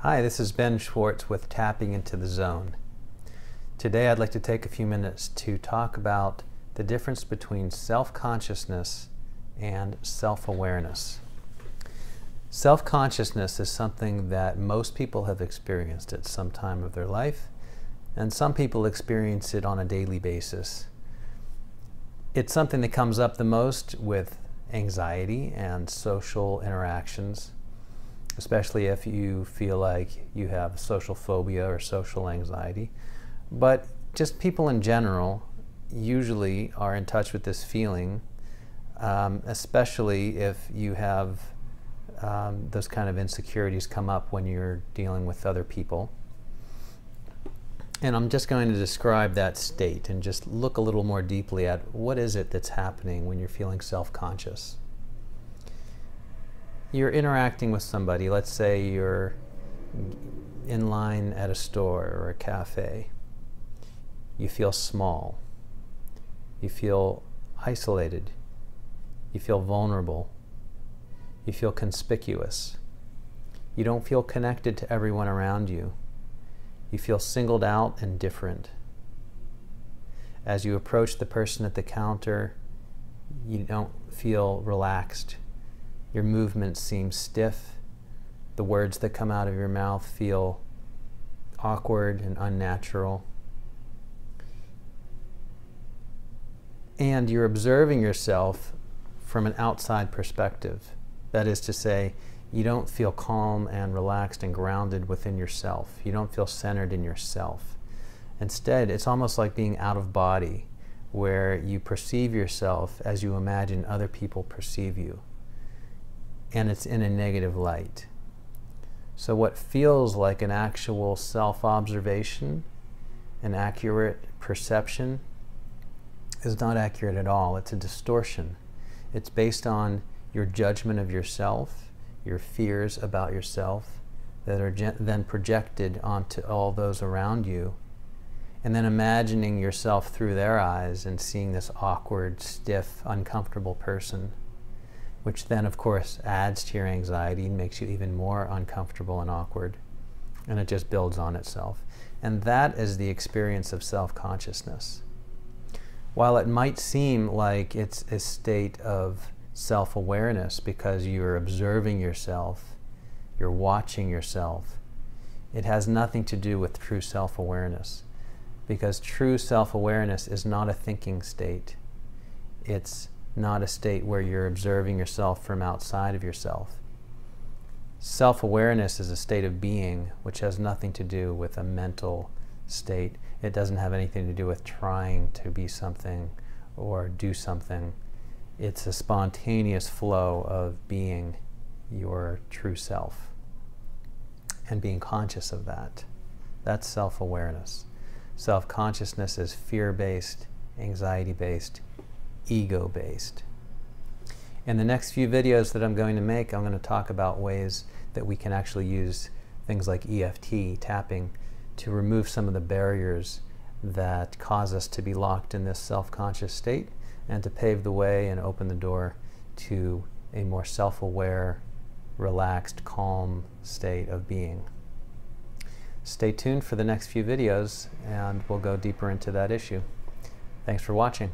Hi, this is Ben Schwartz with Tapping into the Zone. Today I'd like to take a few minutes to talk about the difference between self-consciousness and self-awareness. Self-consciousness is something that most people have experienced at some time of their life, and some people experience it on a daily basis. It's something that comes up the most with anxiety and social interactions, especially if you feel like you have social phobia or social anxiety. But just people in general usually are in touch with this feeling, especially if you have those kind of insecurities come up when you're dealing with other people. And I'm just going to describe that state and just look a little more deeply at what is it that's happening when you're feeling self-conscious. You're interacting with somebody. Let's say you're in line at a store or a cafe. You feel small. You feel isolated. You feel vulnerable. You feel conspicuous. You don't feel connected to everyone around you. You feel singled out and different. As you approach the person at the counter, you don't feel relaxed. Your movements seem stiff. The words that come out of your mouth feel awkward and unnatural. And you're observing yourself from an outside perspective. That is to say, you don't feel calm and relaxed and grounded within yourself. You don't feel centered in yourself. Instead, it's almost like being out of body, where you perceive yourself as you imagine other people perceive you. And it's in a negative light. So what feels like an actual self-observation, an accurate perception, is not accurate at all. It's a distortion. It's based on your judgment of yourself, your fears about yourself that are then projected onto all those around you, and then imagining yourself through their eyes and seeing this awkward, stiff, uncomfortable person, which then of course adds to your anxiety and makes you even more uncomfortable and awkward, and it just builds on itself. And that is the experience of self-consciousness. While it might seem like it's a state of self-awareness because you're observing yourself, you're watching yourself, it has nothing to do with true self-awareness, because true self-awareness is not a thinking state. It's not a state where you're observing yourself from outside of yourself. Self-awareness is a state of being which has nothing to do with a mental state. It doesn't have anything to do with trying to be something or do something. It's a spontaneous flow of being your true self and being conscious of that. That's self-awareness. Self-consciousness is fear-based, anxiety-based, ego-based. In the next few videos that I'm going to make, I'm going to talk about ways that we can actually use things like EFT tapping to remove some of the barriers that cause us to be locked in this self-conscious state, and to pave the way and open the door to a more self-aware, relaxed, calm state of being. Stay tuned for the next few videos and we'll go deeper into that issue. Thanks for watching.